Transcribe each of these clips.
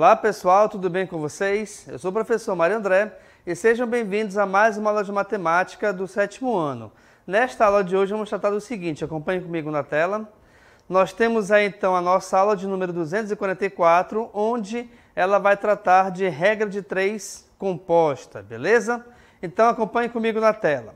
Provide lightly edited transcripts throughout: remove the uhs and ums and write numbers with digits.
Olá pessoal, tudo bem com vocês? Eu sou o professor Mário André e sejam bem-vindos a mais uma aula de matemática do 7º ano. Nesta aula de hoje vamos tratar do seguinte, acompanhe comigo na tela. Nós temos aí então a nossa aula de número 244, onde ela vai tratar de regra de 3 composta, beleza? Então acompanhe comigo na tela.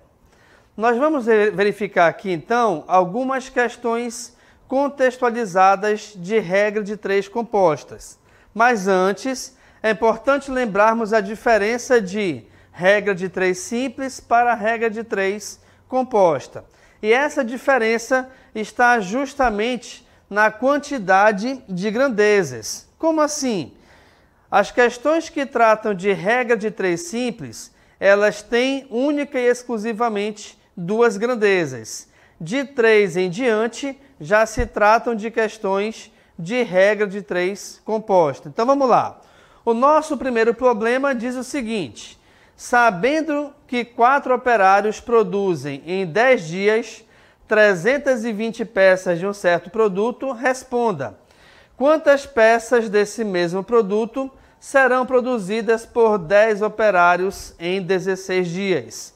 Nós vamos verificar aqui então algumas questões contextualizadas de regra de 3 compostas. Mas antes, é importante lembrarmos a diferença de regra de 3 simples para regra de 3 composta. E essa diferença está justamente na quantidade de grandezas. Como assim? As questões que tratam de regra de 3 simples, elas têm única e exclusivamente 2 grandezas. De 3 em diante, já se tratam de questões de regra de 3 composta. Então vamos lá. O nosso primeiro problema diz o seguinte: sabendo que 4 operários produzem em 10 dias 320 peças de um certo produto, responda: quantas peças desse mesmo produto serão produzidas por 10 operários em 16 dias?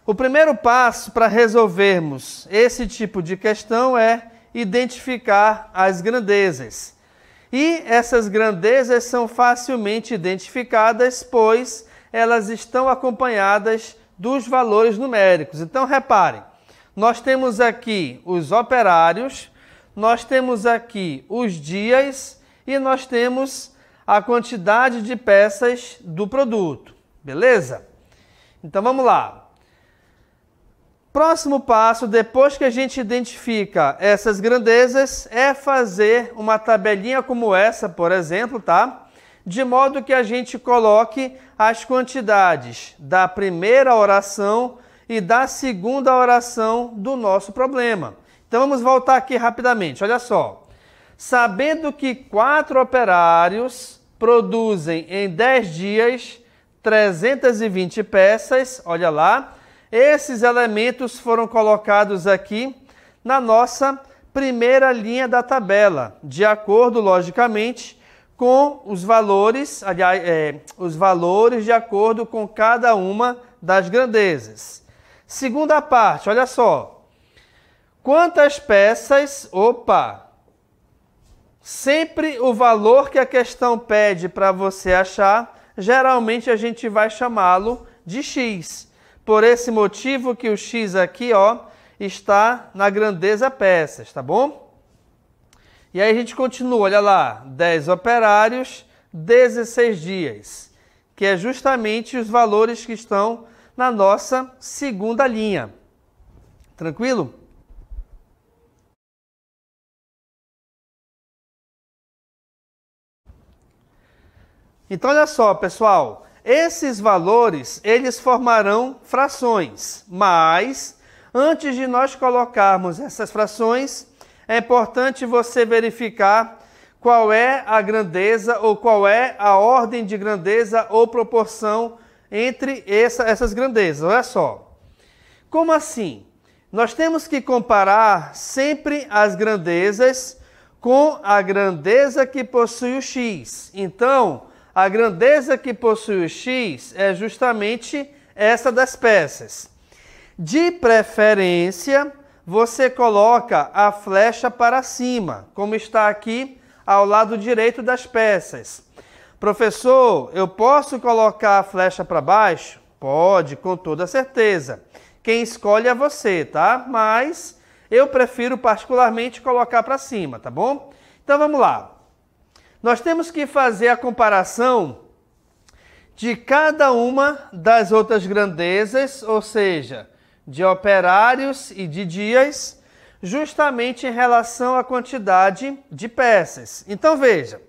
O primeiro passo para resolvermos esse tipo de questão é identificar as grandezas. E essas grandezas são facilmente identificadas, pois elas estão acompanhadas dos valores numéricos. Então, reparem, nós temos aqui os operários, nós temos aqui os dias e nós temos a quantidade de peças do produto, beleza? Então, vamos lá. Próximo passo, depois que a gente identifica essas grandezas, é fazer uma tabelinha como essa, por exemplo, tá? De modo que a gente coloque as quantidades da primeira oração e da segunda oração do nosso problema. Então vamos voltar aqui rapidamente, olha só. Sabendo que 4 operários produzem em 10 dias 320 peças, olha lá, esses elementos foram colocados aqui na nossa primeira linha da tabela, de acordo, logicamente, com os valores, os valores de acordo com cada uma das grandezas. Segunda parte, olha só. Quantas peças... Sempre o valor que a questão pede para você achar, geralmente a gente vai chamá-lo de x. Por esse motivo que o x aqui, ó, está na grandeza peças, tá bom? E aí a gente continua, olha lá, 10 operários, 16 dias, que é justamente os valores que estão na nossa segunda linha. Tranquilo? Então, olha só, pessoal. Esses valores, eles formarão frações, mas antes de nós colocarmos essas frações, é importante você verificar qual é a grandeza ou qual é a ordem de grandeza ou proporção entre essas grandezas. Olha só. Como assim? Nós temos que comparar sempre as grandezas com a grandeza que possui o x. Então, a grandeza que possui o x é justamente essa das peças. De preferência, você coloca a flecha para cima, como está aqui ao lado direito das peças. Professor, eu posso colocar a flecha para baixo? Pode, com toda certeza. Quem escolhe é você, tá? Mas eu prefiro particularmente colocar para cima, tá bom? Então vamos lá. Nós temos que fazer a comparação de cada uma das outras grandezas, ou seja, de operários e de dias, justamente em relação à quantidade de peças. Então veja,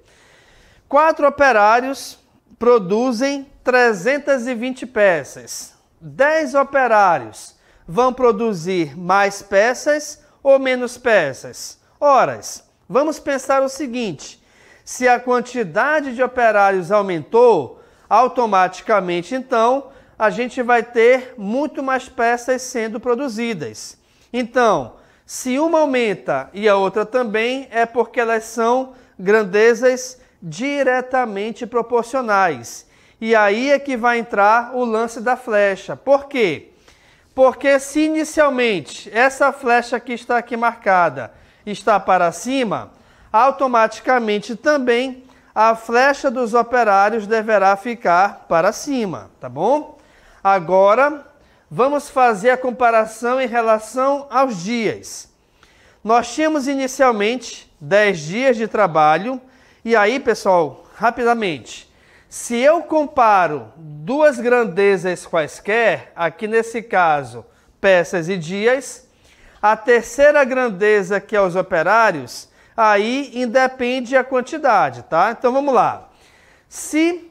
4 operários produzem 320 peças. 10 operários vão produzir mais peças ou menos peças? Ora, vamos pensar o seguinte: se a quantidade de operários aumentou, automaticamente, então, a gente vai ter muito mais peças sendo produzidas. Então, se uma aumenta e a outra também, é porque elas são grandezas diretamente proporcionais. E aí é que vai entrar o lance da flecha. Por quê? Porque se inicialmente essa flecha que está aqui marcada está para cima, automaticamente também a flecha dos operários deverá ficar para cima, tá bom? Agora, vamos fazer a comparação em relação aos dias. Nós tínhamos inicialmente 10 dias de trabalho, e aí, pessoal, rapidamente, se eu comparo duas grandezas quaisquer, aqui nesse caso, peças e dias, a terceira grandeza, que é os operários, aí independe a quantidade, tá? Então vamos lá. Se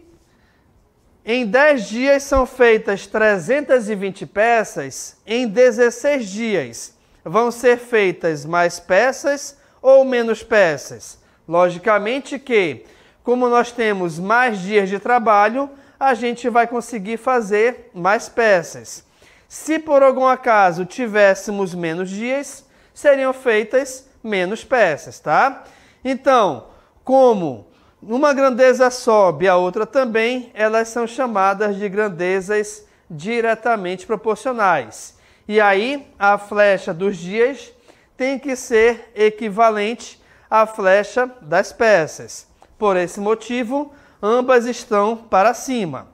em 10 dias são feitas 320 peças, em 16 dias vão ser feitas mais peças ou menos peças? Logicamente que, como nós temos mais dias de trabalho, a gente vai conseguir fazer mais peças. Se por algum acaso tivéssemos menos dias, seriam feitas menos peças, tá? Então, como uma grandeza sobe e a outra também, elas são chamadas de grandezas diretamente proporcionais. E aí, a flecha dos dias tem que ser equivalente à flecha das peças. Por esse motivo, ambas estão para cima.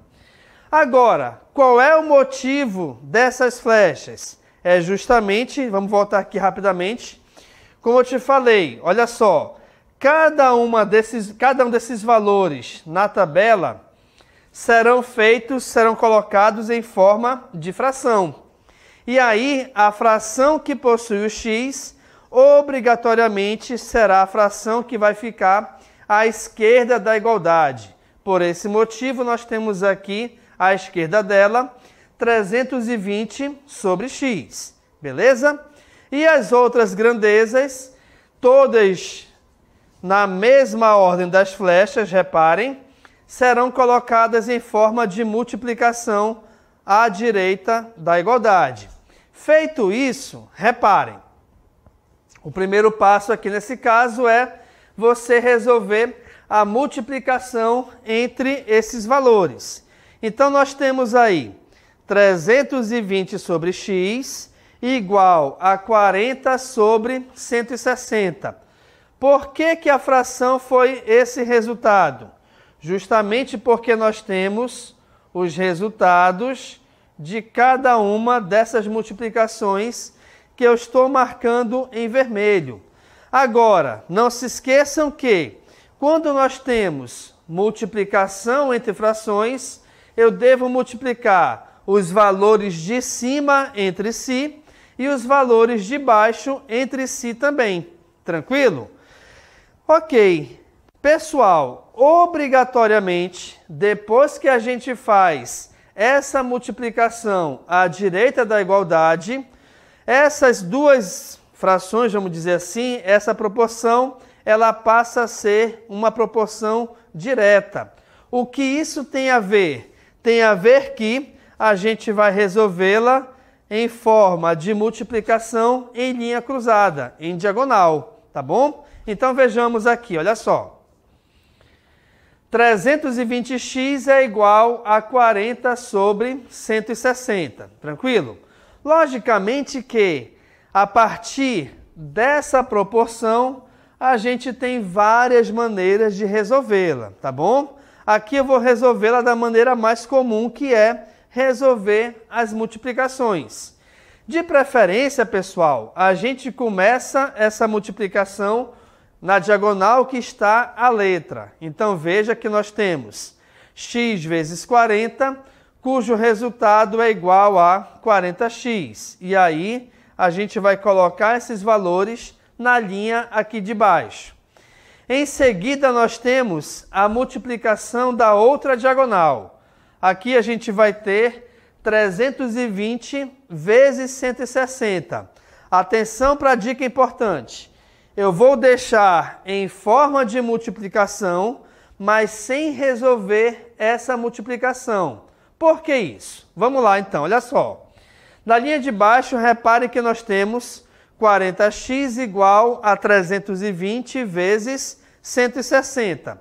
Agora, qual é o motivo dessas flechas? É justamente, vamos voltar aqui rapidamente, como eu te falei, olha só, cada um desses valores na tabela serão colocados em forma de fração. E aí, a fração que possui o x, obrigatoriamente será a fração que vai ficar à esquerda da igualdade. Por esse motivo, nós temos aqui, à esquerda dela, 320 sobre x, beleza? E as outras grandezas, todas na mesma ordem das flechas, reparem, serão colocadas em forma de multiplicação à direita da igualdade. Feito isso, reparem, o primeiro passo aqui nesse caso é você resolver a multiplicação entre esses valores. Então, nós temos aí 320 sobre x igual a 40 sobre 160. Por que a fração foi esse resultado? Justamente porque nós temos os resultados de cada uma dessas multiplicações que eu estou marcando em vermelho. Agora, não se esqueçam que, quando nós temos multiplicação entre frações, eu devo multiplicar os valores de cima entre si e os valores de baixo entre si também. Tranquilo? Ok. Pessoal, obrigatoriamente, depois que a gente faz essa multiplicação à direita da igualdade, essas duas frações, vamos dizer assim, essa proporção, ela passa a ser uma proporção direta. O que isso tem a ver? Tem a ver que a gente vai resolvê-la em forma de multiplicação em linha cruzada, em diagonal, tá bom? Então vejamos aqui, olha só. 320x é igual a 40 sobre 160, tranquilo? Logicamente que, a partir dessa proporção, a gente tem várias maneiras de resolvê-la, tá bom? Aqui eu vou resolvê-la da maneira mais comum, que é resolver as multiplicações. De preferência, pessoal, a gente começa essa multiplicação na diagonal que está a letra. Então, veja que nós temos x vezes 40, cujo resultado é igual a 40x. E aí, a gente vai colocar esses valores na linha aqui de baixo. Em seguida, nós temos a multiplicação da outra diagonal. Aqui a gente vai ter 320 vezes 160. Atenção para a dica importante. Eu vou deixar em forma de multiplicação, mas sem resolver essa multiplicação. Por que isso? Vamos lá então, olha só. Na linha de baixo, repare que nós temos 40x igual a 320 vezes 160.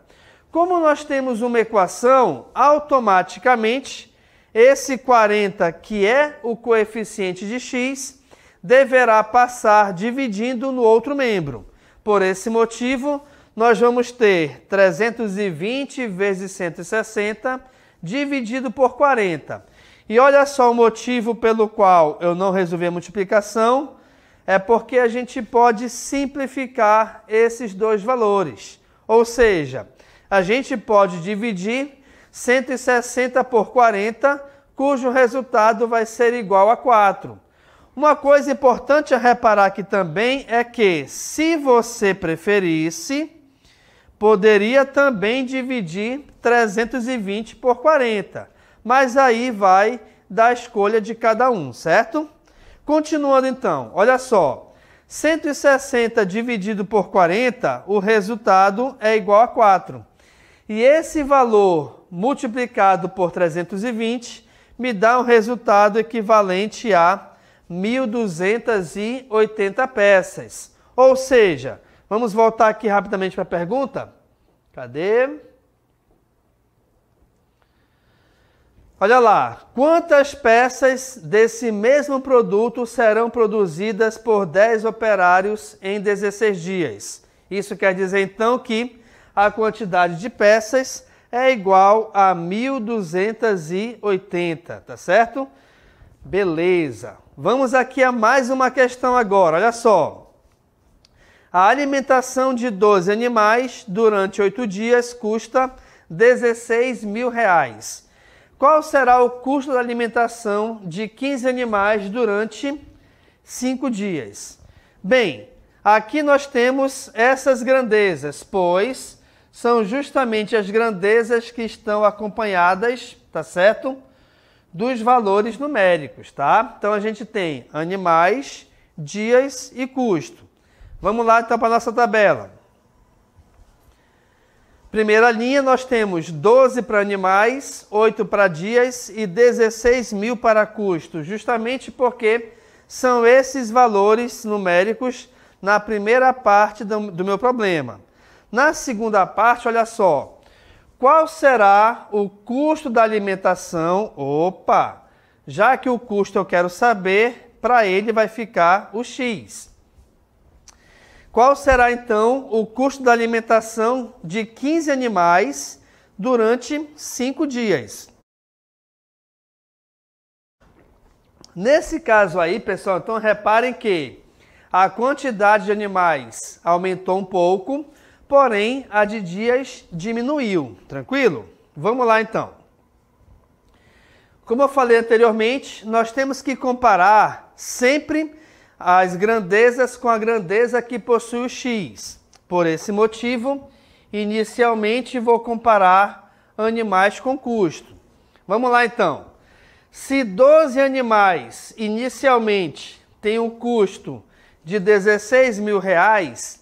Como nós temos uma equação, automaticamente esse 40, que é o coeficiente de x, deverá passar dividindo no outro membro. Por esse motivo, nós vamos ter 320 vezes 160 dividido por 40. E olha só o motivo pelo qual eu não resolvi a multiplicação, é porque a gente pode simplificar esses dois valores. Ou seja, a gente pode dividir 160 por 40, cujo resultado vai ser igual a 4. Uma coisa importante a reparar aqui também é que, se você preferisse, poderia também dividir 320 por 40. Mas aí vai da escolha de cada um, certo? Continuando então, olha só. 160 dividido por 40, o resultado é igual a 4. E esse valor multiplicado por 320 me dá um resultado equivalente a 1.280 peças. Ou seja, vamos voltar aqui rapidamente para a pergunta? Cadê? Olha lá, quantas peças desse mesmo produto serão produzidas por 10 operários em 16 dias? Isso quer dizer então que a quantidade de peças é igual a 1.280, tá certo? Beleza. Vamos aqui a mais uma questão agora, olha só. A alimentação de 12 animais durante 8 dias custa R$16.000. Qual será o custo da alimentação de 15 animais durante 5 dias? Bem, aqui nós temos essas grandezas, pois são justamente as grandezas que estão acompanhadas, tá certo? Dos valores numéricos, tá? Então a gente tem animais, dias e custo. Vamos lá então para a nossa tabela. Primeira linha, nós temos 12 para animais, 8 para dias e 16.000 para custo, justamente porque são esses valores numéricos na primeira parte do meu problema. Na segunda parte, olha só, qual será o custo da alimentação? Opa, já que o custo eu quero saber, para ele vai ficar o X. Qual será, então, o custo da alimentação de 15 animais durante 5 dias? Nesse caso aí, pessoal, então reparem que a quantidade de animais aumentou um pouco, porém a de dias diminuiu. Tranquilo? Vamos lá, então. Como eu falei anteriormente, nós temos que comparar sempre as grandezas com a grandeza que possui o X. Por esse motivo, inicialmente vou comparar animais com custo. Vamos lá então. Se 12 animais inicialmente têm um custo de R$16.000,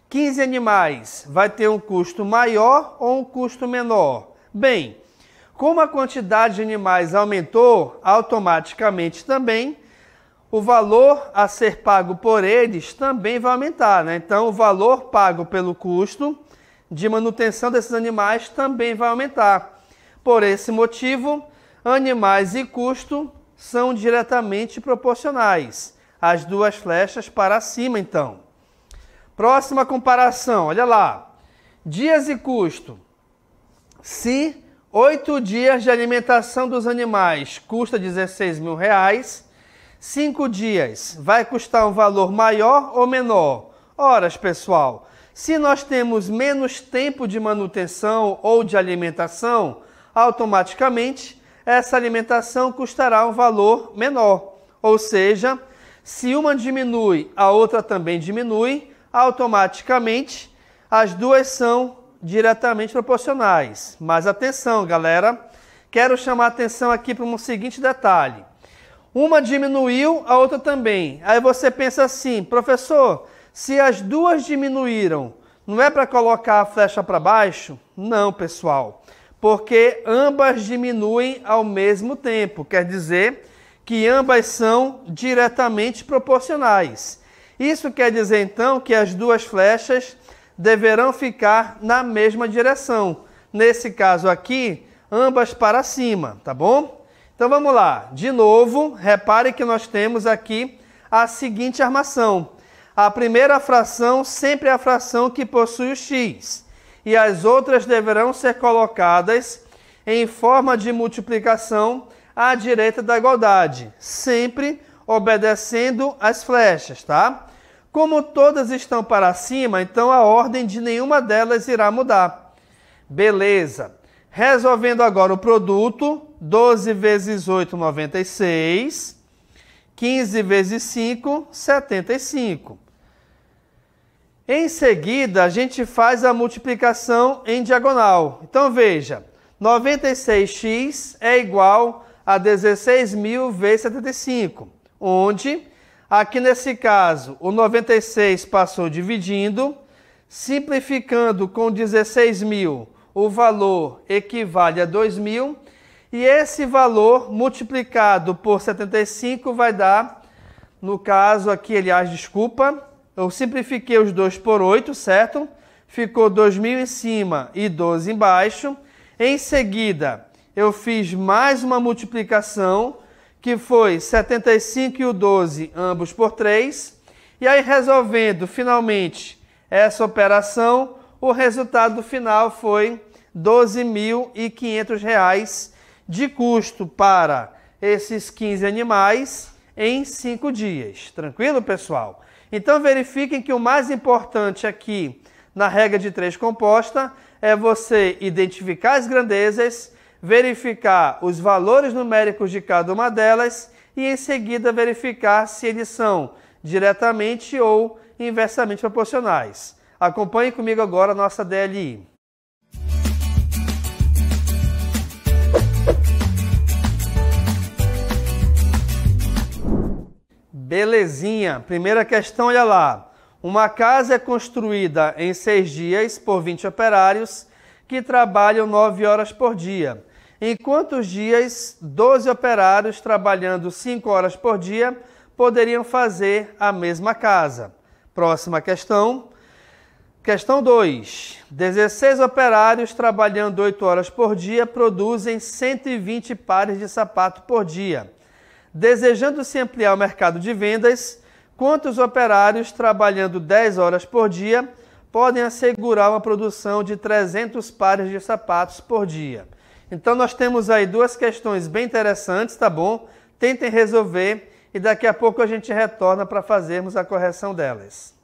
15 animais vai ter um custo maior ou um custo menor? Bem, como a quantidade de animais aumentou, automaticamente também o valor a ser pago por eles também vai aumentar, né? Então, o valor pago pelo custo de manutenção desses animais também vai aumentar. Por esse motivo, animais e custo são diretamente proporcionais. As duas flechas para cima, então. Próxima comparação, olha lá. Dias e custo. Se 8 dias de alimentação dos animais custa R$16.000, 5 dias vai custar um valor maior ou menor? Ora, pessoal, se nós temos menos tempo de manutenção ou de alimentação, automaticamente essa alimentação custará um valor menor. Ou seja, se uma diminui, a outra também diminui, automaticamente as duas são diretamente proporcionais. Mas atenção, galera, quero chamar a atenção aqui para um seguinte detalhe. Uma diminuiu, a outra também. Aí você pensa assim, professor, se as duas diminuíram, não é para colocar a flecha para baixo? Não, pessoal, porque ambas diminuem ao mesmo tempo. Quer dizer que ambas são diretamente proporcionais. Isso quer dizer, então, que as duas flechas deverão ficar na mesma direção, Nesse caso aqui, ambas para cima, tá bom? Então vamos lá. De novo, repare que nós temos aqui a seguinte armação. A primeira fração sempre é a fração que possui o x. E as outras deverão ser colocadas em forma de multiplicação à direita da igualdade, sempre obedecendo as flechas, tá? Como todas estão para cima, então a ordem de nenhuma delas irá mudar. Beleza. Resolvendo agora o produto, 12 vezes 8, 96. 15 vezes 5, 75. Em seguida, a gente faz a multiplicação em diagonal. Então, veja, 96x é igual a 16.000 vezes 75, onde, aqui nesse caso, o 96 passou dividindo, simplificando com 16.000, o valor equivale a 2.000, e esse valor multiplicado por 75 vai dar, no caso aqui, aliás, desculpa, eu simplifiquei os 2 por 8, certo? Ficou 2.000 em cima e 12 embaixo. Em seguida, eu fiz mais uma multiplicação, que foi 75 e o 12, ambos por 3. E aí, resolvendo finalmente essa operação, o resultado final foi R$ 12.500 de custo para esses 15 animais em 5 dias. Tranquilo, pessoal? Então, verifiquem que o mais importante aqui na regra de 3 composta é você identificar as grandezas, verificar os valores numéricos de cada uma delas e, em seguida, verificar se eles são diretamente ou inversamente proporcionais. Acompanhe comigo agora a nossa DLI. Belezinha. Primeira questão, olha lá. Uma casa é construída em 6 dias por 20 operários que trabalham 9 horas por dia. Em quantos dias 12 operários trabalhando 5 horas por dia poderiam fazer a mesma casa? Próxima questão. Questão 2. 16 operários trabalhando 8 horas por dia produzem 120 pares de sapato por dia. Desejando-se ampliar o mercado de vendas, quantos operários trabalhando 10 horas por dia podem assegurar uma produção de 300 pares de sapatos por dia? Então, nós temos aí duas questões bem interessantes, tá bom? Tentem resolver e daqui a pouco a gente retorna para fazermos a correção delas.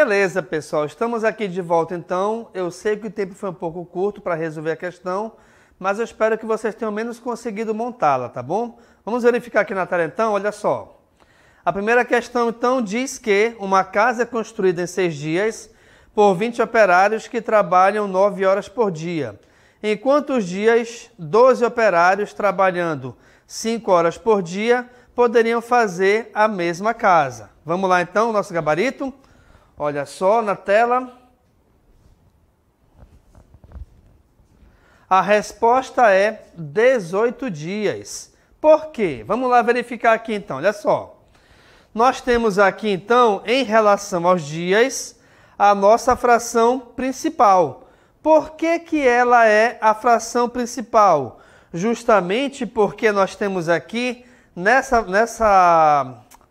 Beleza, pessoal, estamos aqui de volta então. Eu sei que o tempo foi um pouco curto para resolver a questão, mas eu espero que vocês tenham menos conseguido montá-la, tá bom? Vamos verificar aqui na tela então, olha só. A primeira questão então diz que uma casa é construída em 6 dias por 20 operários que trabalham 9 horas por dia. Em quantos dias 12 operários trabalhando 5 horas por dia poderiam fazer a mesma casa? Vamos lá então, nosso gabarito. Olha só na tela. A resposta é 18 dias. Por quê? Vamos lá verificar aqui então, olha só. Nós temos aqui então, em relação aos dias, a nossa fração principal. Por que que ela é a fração principal? Justamente porque nós temos aqui,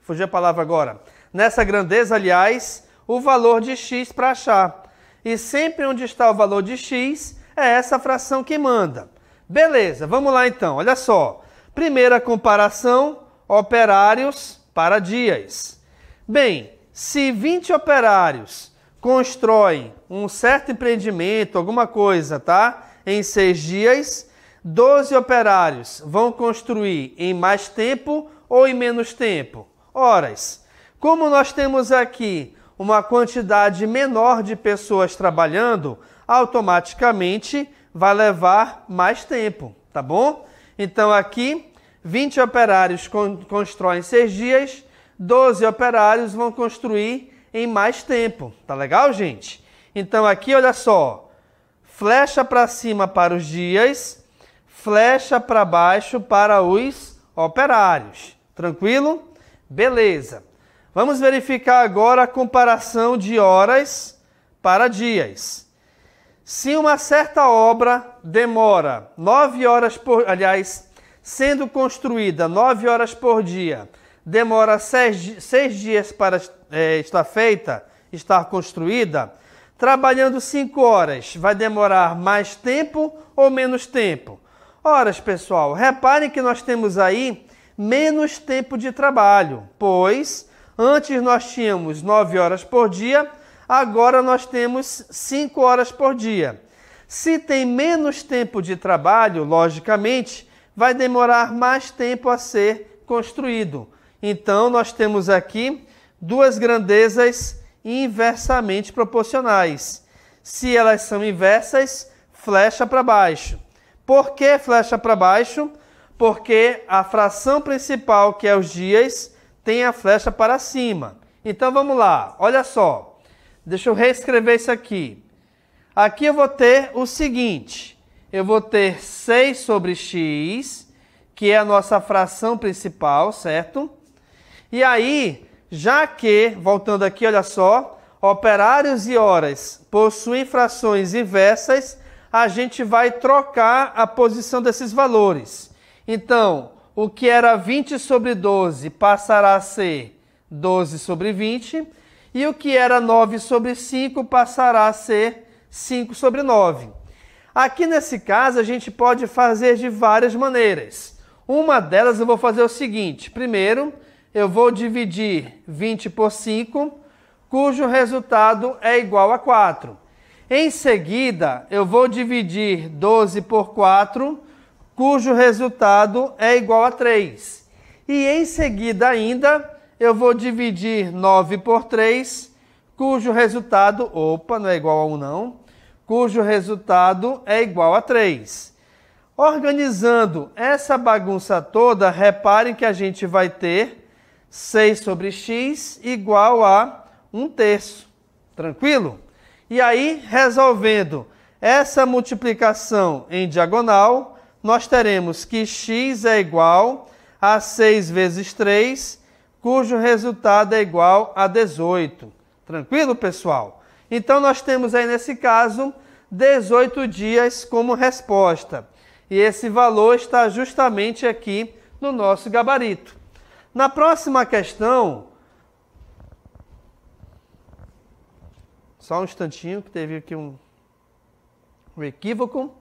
fugiu a palavra agora, nessa grandeza, aliás, o valor de x para achar. E sempre onde está o valor de x, é essa fração que manda. Beleza, vamos lá então, olha só. Primeira comparação, operários para dias. Bem, se 20 operários constroem um certo empreendimento, alguma coisa, tá? Em 6 dias, 12 operários vão construir em mais tempo ou em menos tempo? Horas. Como nós temos aqui uma quantidade menor de pessoas trabalhando, automaticamente vai levar mais tempo, tá bom? Então aqui, 20 operários constroem 6 dias, 12 operários vão construir em mais tempo. Tá legal, gente? Então aqui, olha só, flecha para cima para os dias, flecha para baixo para os operários. Tranquilo? Beleza. Vamos verificar agora a comparação de horas para dias. Se uma certa obra demora 9 horas sendo construída 9 horas por dia, demora 6 dias para estar construída, trabalhando 5 horas, vai demorar mais tempo ou menos tempo? Horas, pessoal, reparem que nós temos aí menos tempo de trabalho, pois antes nós tínhamos 9 horas por dia, agora nós temos 5 horas por dia. Se tem menos tempo de trabalho, logicamente, vai demorar mais tempo a ser construído. Então, nós temos aqui duas grandezas inversamente proporcionais. Se elas são inversas, flecha para baixo. Por que flecha para baixo? Porque a fração principal, que é os dias, tem a flecha para cima. Então, vamos lá. Olha só. Deixa eu reescrever isso aqui. Aqui eu vou ter o seguinte. Eu vou ter 6 sobre x, que é a nossa fração principal, certo? E aí, já que, voltando aqui, olha só, operários e horas possuem frações inversas, a gente vai trocar a posição desses valores. Então, o que era 20 sobre 12 passará a ser 12 sobre 20, e o que era 9 sobre 5 passará a ser 5 sobre 9. Aqui nesse caso, a gente pode fazer de várias maneiras. Uma delas eu vou fazer o seguinte. Primeiro, eu vou dividir 20 por 5, cujo resultado é igual a 4. Em seguida, eu vou dividir 12 por 4, cujo resultado é igual a 3. E em seguida ainda, eu vou dividir 9 por 3, cujo resultado, não é igual a 1 não, cujo resultado é igual a 3. Organizando essa bagunça toda, reparem que a gente vai ter 6 sobre x igual a 1/3. Tranquilo? E aí, resolvendo essa multiplicação em diagonal, nós teremos que x é igual a 6 vezes 3, cujo resultado é igual a 18. Tranquilo, pessoal? Então, nós temos aí, nesse caso, 18 dias como resposta. E esse valor está justamente aqui no nosso gabarito. Na próxima questão, só um instantinho que teve aqui um equívoco.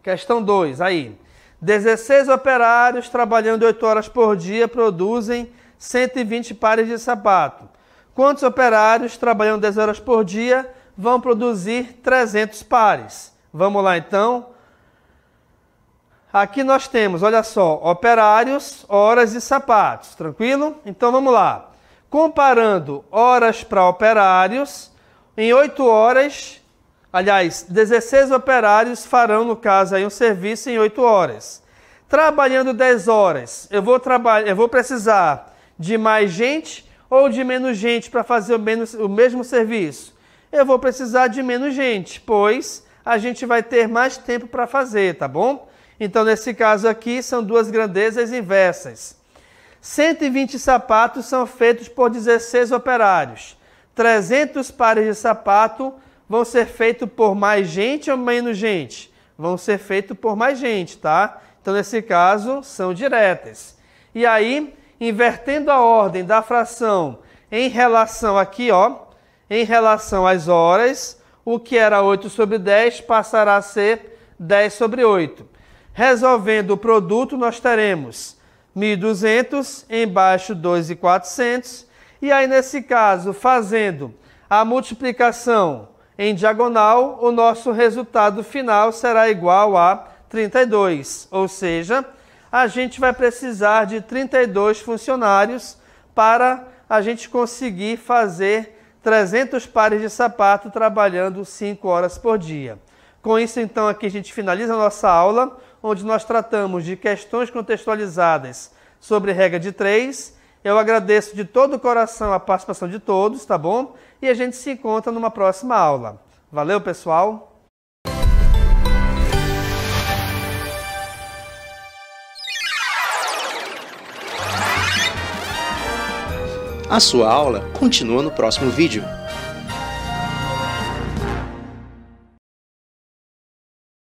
Questão 2, aí. 16 operários trabalhando 8 horas por dia produzem 120 pares de sapato. Quantos operários trabalhando 10 horas por dia vão produzir 300 pares? Vamos lá então. Aqui nós temos, olha só, operários, horas e sapatos, tranquilo? Então vamos lá. Comparando horas para operários, em 8 horas, aliás, 16 operários farão, no caso, aí, um serviço em 8 horas. Trabalhando 10 horas, eu vou precisar de mais gente ou de menos gente para fazer o mesmo serviço? Eu vou precisar de menos gente, pois a gente vai ter mais tempo para fazer, tá bom? Então, nesse caso aqui, são duas grandezas inversas. 120 sapatos são feitos por 16 operários. 300 pares de sapato vão ser feitos por mais gente ou menos gente? Vão ser feitos por mais gente, tá? Então, nesse caso, são diretas. E aí, invertendo a ordem da fração em relação aqui, ó, em relação às horas, o que era 8 sobre 10 passará a ser 10 sobre 8. Resolvendo o produto, nós teremos 1.200, embaixo 2.400. E aí, nesse caso, fazendo a multiplicação em diagonal, o nosso resultado final será igual a 32. Ou seja, a gente vai precisar de 32 funcionários para a gente conseguir fazer 300 pares de sapato trabalhando 5 horas por dia. Com isso, então, aqui a gente finaliza a nossa aula, onde nós tratamos de questões contextualizadas sobre regra de 3. Eu agradeço de todo o coração a participação de todos, tá bom? E a gente se encontra numa próxima aula. Valeu, pessoal! A sua aula continua no próximo vídeo.